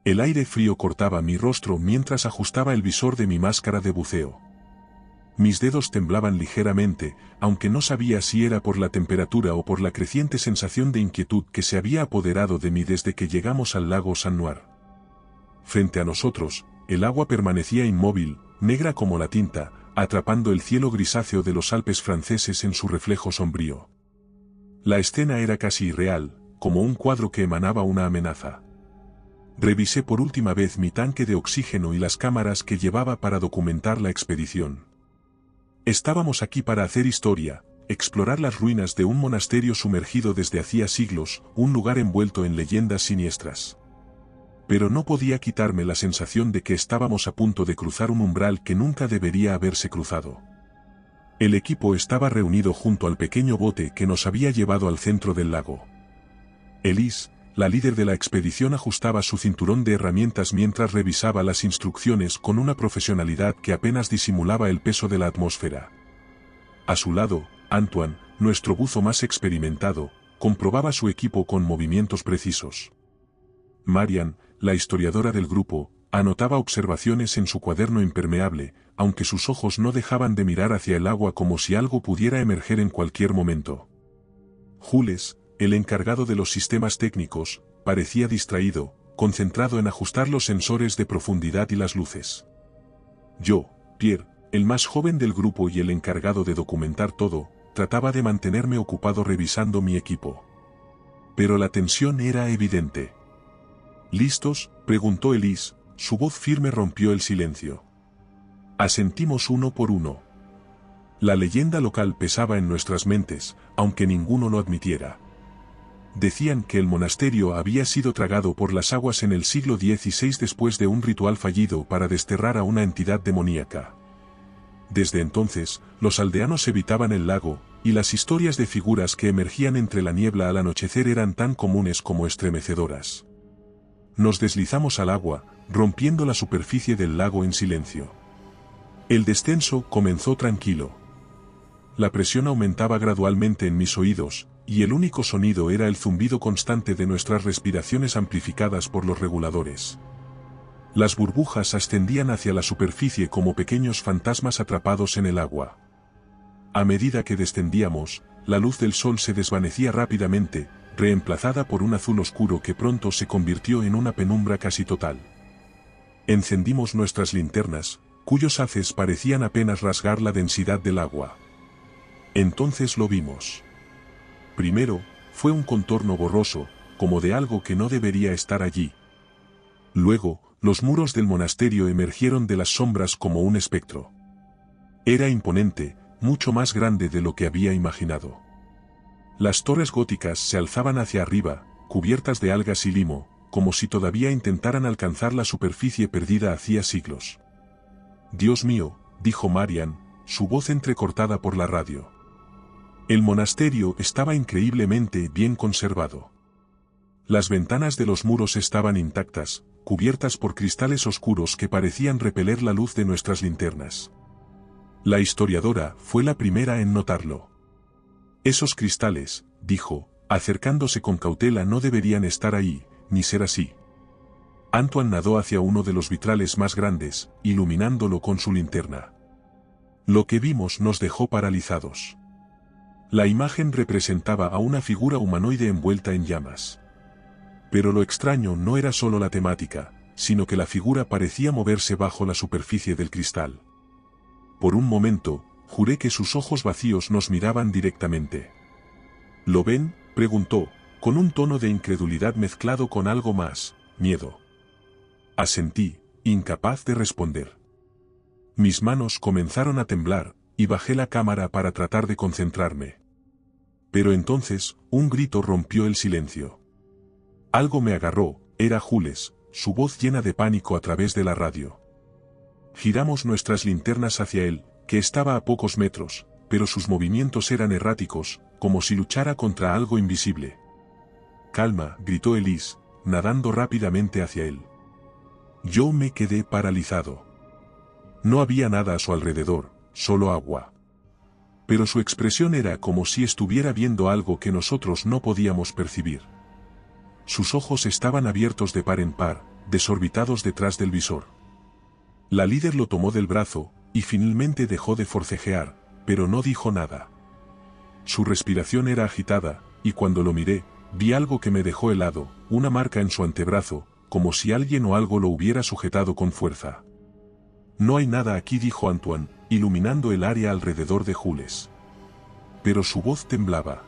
El aire frío cortaba mi rostro mientras ajustaba el visor de mi máscara de buceo. Mis dedos temblaban ligeramente, aunque no sabía si era por la temperatura o por la creciente sensación de inquietud que se había apoderado de mí desde que llegamos al lago San Noir. Frente a nosotros, el agua permanecía inmóvil, negra como la tinta, atrapando el cielo grisáceo de los Alpes franceses en su reflejo sombrío. La escena era casi irreal, como un cuadro que emanaba una amenaza. Revisé por última vez mi tanque de oxígeno y las cámaras que llevaba para documentar la expedición. Estábamos aquí para hacer historia, explorar las ruinas de un monasterio sumergido desde hacía siglos, un lugar envuelto en leyendas siniestras. Pero no podía quitarme la sensación de que estábamos a punto de cruzar un umbral que nunca debería haberse cruzado. El equipo estaba reunido junto al pequeño bote que nos había llevado al centro del lago. Elise, la líder de la expedición, ajustaba su cinturón de herramientas mientras revisaba las instrucciones con una profesionalidad que apenas disimulaba el peso de la atmósfera. A su lado, Antoine, nuestro buzo más experimentado, comprobaba su equipo con movimientos precisos. Marian, la historiadora del grupo, anotaba observaciones en su cuaderno impermeable, aunque sus ojos no dejaban de mirar hacia el agua como si algo pudiera emerger en cualquier momento. Jules, el encargado de los sistemas técnicos, parecía distraído, concentrado en ajustar los sensores de profundidad y las luces. Yo, Pierre, el más joven del grupo y el encargado de documentar todo, trataba de mantenerme ocupado revisando mi equipo. Pero la tensión era evidente. ¿Listos?, preguntó Elise, su voz firme rompió el silencio. Asentimos uno por uno. La leyenda local pesaba en nuestras mentes, aunque ninguno lo admitiera. Decían que el monasterio había sido tragado por las aguas en el siglo XVI después de un ritual fallido para desterrar a una entidad demoníaca. Desde entonces, los aldeanos evitaban el lago, y las historias de figuras que emergían entre la niebla al anochecer eran tan comunes como estremecedoras. Nos deslizamos al agua, rompiendo la superficie del lago en silencio. El descenso comenzó tranquilo. La presión aumentaba gradualmente en mis oídos, y el único sonido era el zumbido constante de nuestras respiraciones amplificadas por los reguladores. Las burbujas ascendían hacia la superficie como pequeños fantasmas atrapados en el agua. A medida que descendíamos, la luz del sol se desvanecía rápidamente, reemplazada por un azul oscuro que pronto se convirtió en una penumbra casi total. Encendimos nuestras linternas, cuyos haces parecían apenas rasgar la densidad del agua. Entonces lo vimos. Primero, fue un contorno borroso, como de algo que no debería estar allí. Luego, los muros del monasterio emergieron de las sombras como un espectro. Era imponente, mucho más grande de lo que había imaginado. Las torres góticas se alzaban hacia arriba, cubiertas de algas y limo, como si todavía intentaran alcanzar la superficie perdida hacía siglos. «Dios mío», dijo Marian, su voz entrecortada por la radio. El monasterio estaba increíblemente bien conservado. Las ventanas de los muros estaban intactas, cubiertas por cristales oscuros que parecían repeler la luz de nuestras linternas. La historiadora fue la primera en notarlo. «Esos cristales», dijo, acercándose con cautela, «no deberían estar ahí, ni ser así». Antoine nadó hacia uno de los vitrales más grandes, iluminándolo con su linterna. Lo que vimos nos dejó paralizados. La imagen representaba a una figura humanoide envuelta en llamas. Pero lo extraño no era solo la temática, sino que la figura parecía moverse bajo la superficie del cristal. Por un momento, juré que sus ojos vacíos nos miraban directamente. ¿Lo ven?, preguntó, con un tono de incredulidad mezclado con algo más, miedo. Asentí, incapaz de responder. Mis manos comenzaron a temblar, y bajé la cámara para tratar de concentrarme. Pero entonces, un grito rompió el silencio. Algo me agarró, era Jules, su voz llena de pánico a través de la radio. Giramos nuestras linternas hacia él, que estaba a pocos metros, pero sus movimientos eran erráticos, como si luchara contra algo invisible. «Calma», gritó Elise, nadando rápidamente hacia él. Yo me quedé paralizado. No había nada a su alrededor, solo agua. Pero su expresión era como si estuviera viendo algo que nosotros no podíamos percibir. Sus ojos estaban abiertos de par en par, desorbitados detrás del visor. La líder lo tomó del brazo, y finalmente dejó de forcejear, pero no dijo nada. Su respiración era agitada, y cuando lo miré, vi algo que me dejó helado, una marca en su antebrazo, como si alguien o algo lo hubiera sujetado con fuerza. No hay nada aquí, dijo Antoine, iluminando el área alrededor de Jules. Pero su voz temblaba.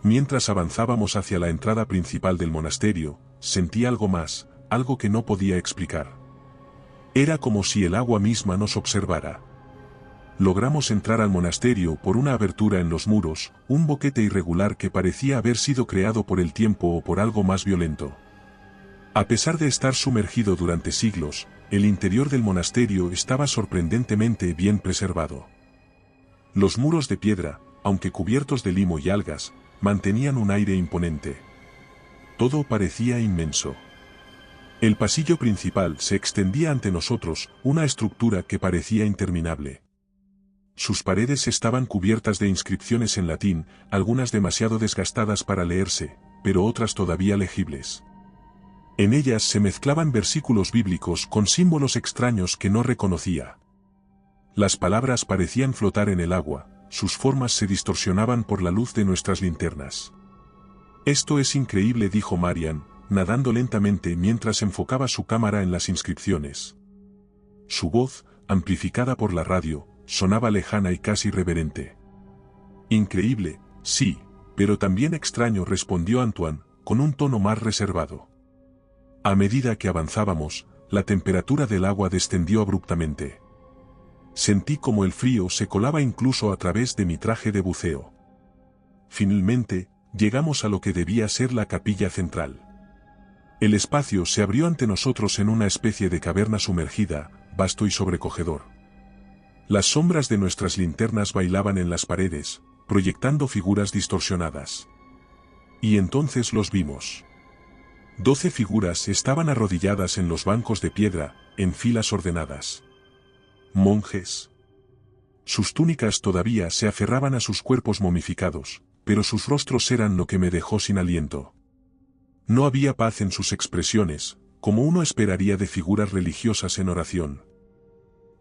Mientras avanzábamos hacia la entrada principal del monasterio, sentí algo más, algo que no podía explicar. Era como si el agua misma nos observara. Logramos entrar al monasterio por una abertura en los muros, un boquete irregular que parecía haber sido creado por el tiempo o por algo más violento. A pesar de estar sumergido durante siglos, el interior del monasterio estaba sorprendentemente bien preservado. Los muros de piedra, aunque cubiertos de limo y algas, mantenían un aire imponente. Todo parecía inmenso. El pasillo principal se extendía ante nosotros, una estructura que parecía interminable. Sus paredes estaban cubiertas de inscripciones en latín, algunas demasiado desgastadas para leerse, pero otras todavía legibles. En ellas se mezclaban versículos bíblicos con símbolos extraños que no reconocía. Las palabras parecían flotar en el agua, sus formas se distorsionaban por la luz de nuestras linternas. «Esto es increíble», dijo Marian, nadando lentamente mientras enfocaba su cámara en las inscripciones. Su voz, amplificada por la radio, sonaba lejana y casi reverente. «Increíble, sí, pero también extraño», respondió Antoine, con un tono más reservado. A medida que avanzábamos, la temperatura del agua descendió abruptamente. Sentí como el frío se colaba incluso a través de mi traje de buceo. Finalmente, llegamos a lo que debía ser la capilla central. El espacio se abrió ante nosotros en una especie de caverna sumergida, vasto y sobrecogedor. Las sombras de nuestras linternas bailaban en las paredes, proyectando figuras distorsionadas. Y entonces los vimos. 12 figuras estaban arrodilladas en los bancos de piedra, en filas ordenadas. Monjes. Sus túnicas todavía se aferraban a sus cuerpos momificados, pero sus rostros eran lo que me dejó sin aliento. No había paz en sus expresiones, como uno esperaría de figuras religiosas en oración.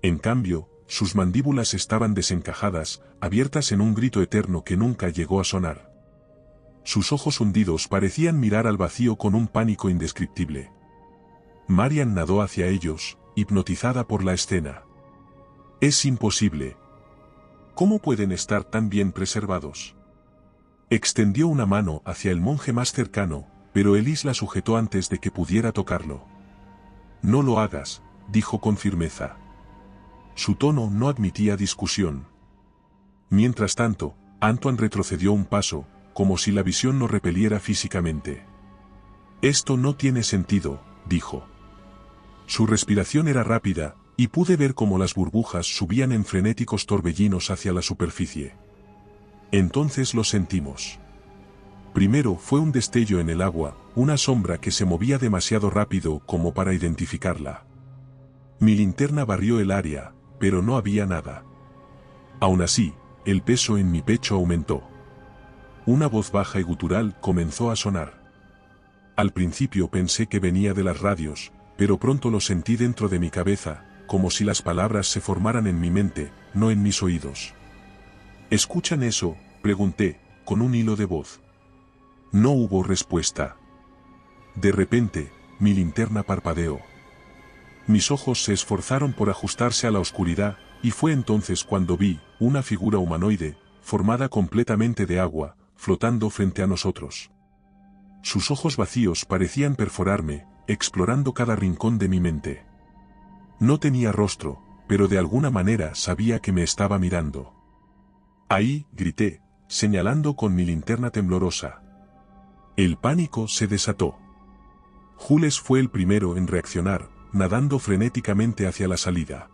En cambio, sus mandíbulas estaban desencajadas, abiertas en un grito eterno que nunca llegó a sonar. Sus ojos hundidos parecían mirar al vacío con un pánico indescriptible. Marian nadó hacia ellos, hipnotizada por la escena. «Es imposible. ¿Cómo pueden estar tan bien preservados?». Extendió una mano hacia el monje más cercano, pero Elise la sujetó antes de que pudiera tocarlo. «No lo hagas», dijo con firmeza. Su tono no admitía discusión. Mientras tanto, Antoine retrocedió un paso, como si la visión lo repeliera físicamente. «Esto no tiene sentido», dijo. Su respiración era rápida, y pude ver cómo las burbujas subían en frenéticos torbellinos hacia la superficie. Entonces lo sentimos. Primero fue un destello en el agua, una sombra que se movía demasiado rápido como para identificarla. Mi linterna barrió el área, pero no había nada. Aún así, el peso en mi pecho aumentó. Una voz baja y gutural comenzó a sonar. Al principio pensé que venía de las radios, pero pronto lo sentí dentro de mi cabeza, como si las palabras se formaran en mi mente, no en mis oídos. «¿Escuchan eso?», pregunté, con un hilo de voz. No hubo respuesta. De repente, mi linterna parpadeó. Mis ojos se esforzaron por ajustarse a la oscuridad, y fue entonces cuando vi una figura humanoide, formada completamente de agua, flotando frente a nosotros. Sus ojos vacíos parecían perforarme, explorando cada rincón de mi mente. No tenía rostro, pero de alguna manera sabía que me estaba mirando. «Ahí», grité, señalando con mi linterna temblorosa. El pánico se desató. Jules fue el primero en reaccionar, nadando frenéticamente hacia la salida.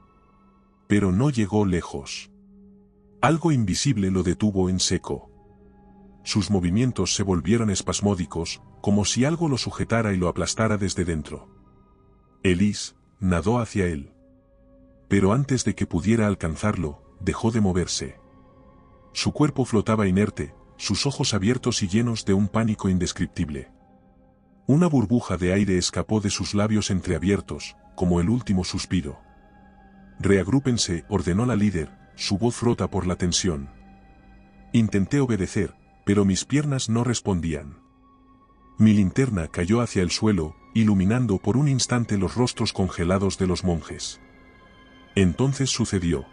Pero no llegó lejos. Algo invisible lo detuvo en seco. Sus movimientos se volvieron espasmódicos, como si algo lo sujetara y lo aplastara desde dentro. Elise nadó hacia él. Pero antes de que pudiera alcanzarlo, dejó de moverse. Su cuerpo flotaba inerte, sus ojos abiertos y llenos de un pánico indescriptible. Una burbuja de aire escapó de sus labios entreabiertos, como el último suspiro. «Reagrúpense», ordenó la líder, su voz rota por la tensión. Intenté obedecer, pero mis piernas no respondían. Mi linterna cayó hacia el suelo, iluminando por un instante los rostros congelados de los monjes. Entonces sucedió.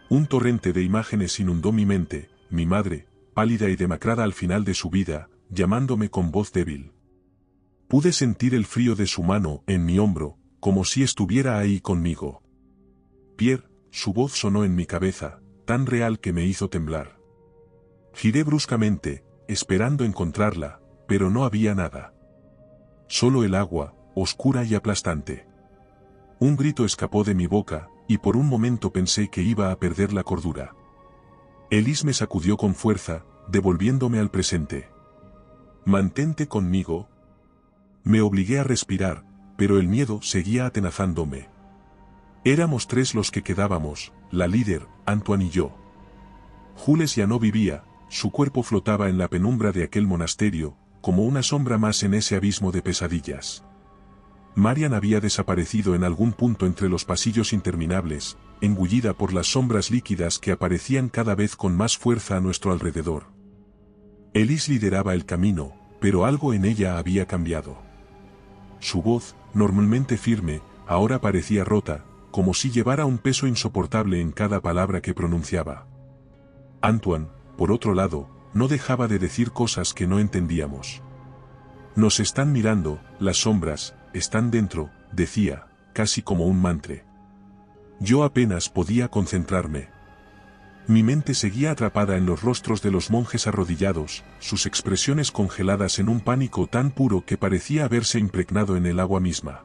Un torrente de imágenes inundó mi mente, mi madre, pálida y demacrada al final de su vida, llamándome con voz débil. Pude sentir el frío de su mano en mi hombro, como si estuviera ahí conmigo. Pierre, su voz sonó en mi cabeza, tan real que me hizo temblar. Giré bruscamente, esperando encontrarla, pero no había nada. Solo el agua, oscura y aplastante. Un grito escapó de mi boca, y por un momento pensé que iba a perder la cordura. Elise me sacudió con fuerza, devolviéndome al presente. «Mantente conmigo». Me obligué a respirar, pero el miedo seguía atenazándome. Éramos 3 los que quedábamos, la líder, Antoine y yo. Jules ya no vivía, su cuerpo flotaba en la penumbra de aquel monasterio, como una sombra más en ese abismo de pesadillas. Marian había desaparecido en algún punto entre los pasillos interminables, engullida por las sombras líquidas que aparecían cada vez con más fuerza a nuestro alrededor. Elise lideraba el camino, pero algo en ella había cambiado. Su voz, normalmente firme, ahora parecía rota, como si llevara un peso insoportable en cada palabra que pronunciaba. Antoine, por otro lado, no dejaba de decir cosas que no entendíamos. «Nos están mirando, las sombras, están dentro», decía, casi como un mantra. Yo apenas podía concentrarme. Mi mente seguía atrapada en los rostros de los monjes arrodillados, sus expresiones congeladas en un pánico tan puro que parecía haberse impregnado en el agua misma.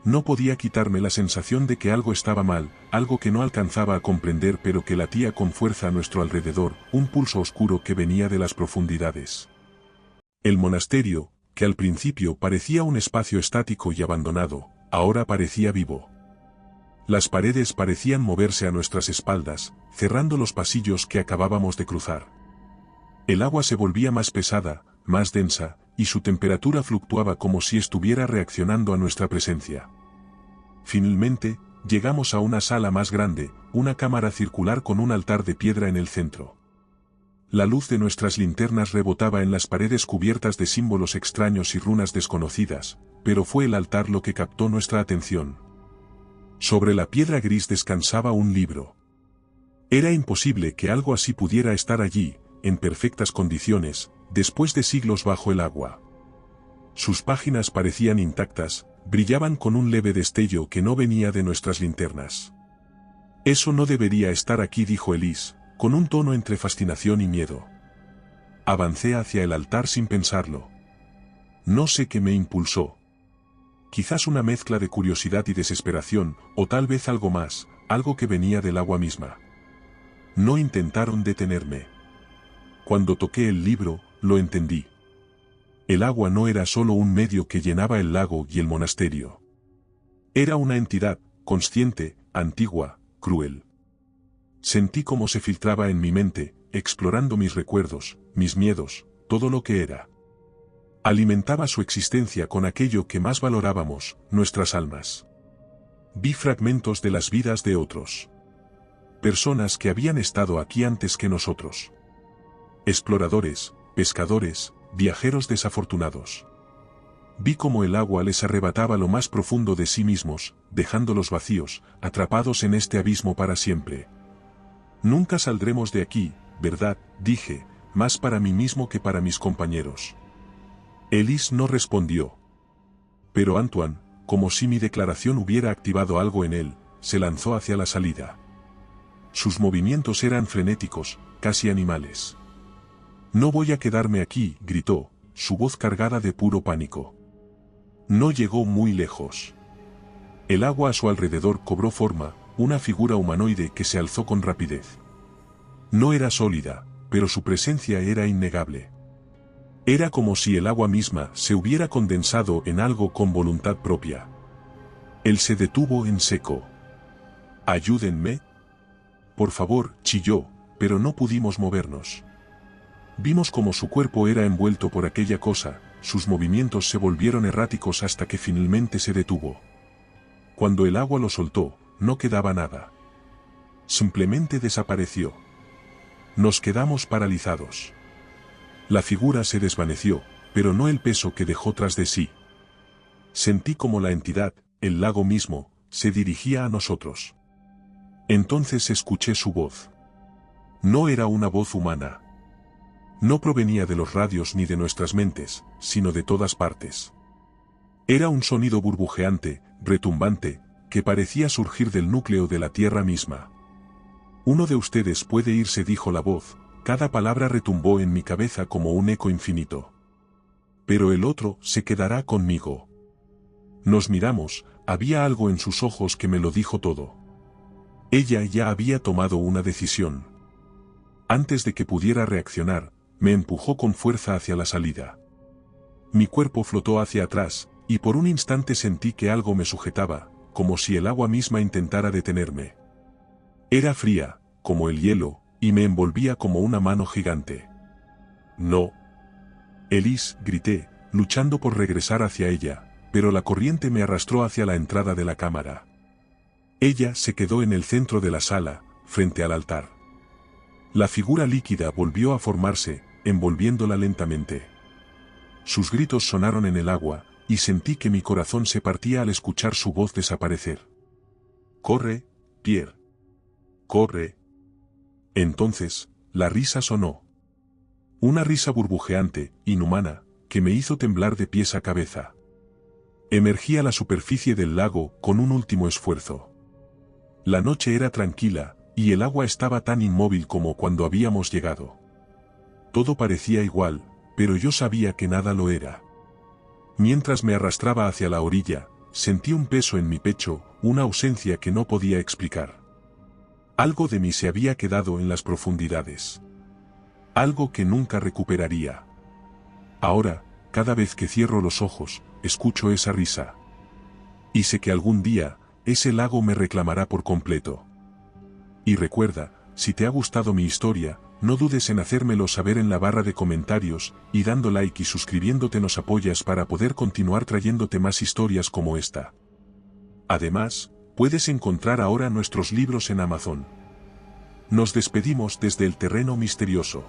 No podía quitarme la sensación de que algo estaba mal, algo que no alcanzaba a comprender pero que latía con fuerza a nuestro alrededor, un pulso oscuro que venía de las profundidades. El monasterio, que al principio parecía un espacio estático y abandonado, ahora parecía vivo. Las paredes parecían moverse a nuestras espaldas, cerrando los pasillos que acabábamos de cruzar. El agua se volvía más pesada, más densa, y su temperatura fluctuaba como si estuviera reaccionando a nuestra presencia. Finalmente, llegamos a una sala más grande, una cámara circular con un altar de piedra en el centro. La luz de nuestras linternas rebotaba en las paredes cubiertas de símbolos extraños y runas desconocidas, pero fue el altar lo que captó nuestra atención. Sobre la piedra gris descansaba un libro. Era imposible que algo así pudiera estar allí, en perfectas condiciones, después de siglos bajo el agua. Sus páginas parecían intactas, brillaban con un leve destello que no venía de nuestras linternas. «Eso no debería estar aquí», dijo Elise, con un tono entre fascinación y miedo. Avancé hacia el altar sin pensarlo. No sé qué me impulsó. Quizás una mezcla de curiosidad y desesperación, o tal vez algo más, algo que venía del agua misma. No intentaron detenerme. Cuando toqué el libro, lo entendí. El agua no era solo un medio que llenaba el lago y el monasterio. Era una entidad, consciente, antigua, cruel. Sentí cómo se filtraba en mi mente, explorando mis recuerdos, mis miedos, todo lo que era. Alimentaba su existencia con aquello que más valorábamos, nuestras almas. Vi fragmentos de las vidas de otros. Personas que habían estado aquí antes que nosotros. Exploradores, pescadores, viajeros desafortunados. Vi cómo el agua les arrebataba lo más profundo de sí mismos, dejándolos vacíos, atrapados en este abismo para siempre. Nunca saldremos de aquí, ¿verdad?, dije, más para mí mismo que para mis compañeros. Elise no respondió. Pero Antoine, como si mi declaración hubiera activado algo en él, se lanzó hacia la salida. Sus movimientos eran frenéticos, casi animales. «No voy a quedarme aquí», gritó, su voz cargada de puro pánico. No llegó muy lejos. El agua a su alrededor cobró forma, una figura humanoide que se alzó con rapidez. No era sólida, pero su presencia era innegable. Era como si el agua misma se hubiera condensado en algo con voluntad propia. Él se detuvo en seco. «Ayúdenme. Por favor», chilló, pero no pudimos movernos. Vimos como su cuerpo era envuelto por aquella cosa, sus movimientos se volvieron erráticos hasta que finalmente se detuvo. Cuando el agua lo soltó, no quedaba nada. Simplemente desapareció. Nos quedamos paralizados. La figura se desvaneció, pero no el peso que dejó tras de sí. Sentí como la entidad, el lago mismo, se dirigía a nosotros. Entonces escuché su voz. No era una voz humana. No provenía de los radios ni de nuestras mentes, sino de todas partes. Era un sonido burbujeante, retumbante, que parecía surgir del núcleo de la tierra misma. Uno de ustedes puede irse, dijo la voz, cada palabra retumbó en mi cabeza como un eco infinito. Pero el otro se quedará conmigo. Nos miramos, había algo en sus ojos que me lo dijo todo. Ella ya había tomado una decisión. Antes de que pudiera reaccionar, me empujó con fuerza hacia la salida. Mi cuerpo flotó hacia atrás, y por un instante sentí que algo me sujetaba, como si el agua misma intentara detenerme. Era fría, como el hielo, y me envolvía como una mano gigante. No. Elise, grité, luchando por regresar hacia ella, pero la corriente me arrastró hacia la entrada de la cámara. Ella se quedó en el centro de la sala, frente al altar. La figura líquida volvió a formarse, envolviéndola lentamente. Sus gritos sonaron en el agua, y sentí que mi corazón se partía al escuchar su voz desaparecer. «Corre, Pierre. Corre». Entonces, la risa sonó. Una risa burbujeante, inhumana, que me hizo temblar de pies a cabeza. Emergí a la superficie del lago con un último esfuerzo. La noche era tranquila, y el agua estaba tan inmóvil como cuando habíamos llegado. Todo parecía igual, pero yo sabía que nada lo era. Mientras me arrastraba hacia la orilla, sentí un peso en mi pecho, una ausencia que no podía explicar. Algo de mí se había quedado en las profundidades. Algo que nunca recuperaría. Ahora, cada vez que cierro los ojos, escucho esa risa. Y sé que algún día, ese lago me reclamará por completo. Y recuerda, si te ha gustado mi historia, no dudes en hacérmelo saber en la barra de comentarios, y dando like y suscribiéndote nos apoyas para poder continuar trayéndote más historias como esta. Además, puedes encontrar ahora nuestros libros en Amazon. Nos despedimos desde el terreno misterioso.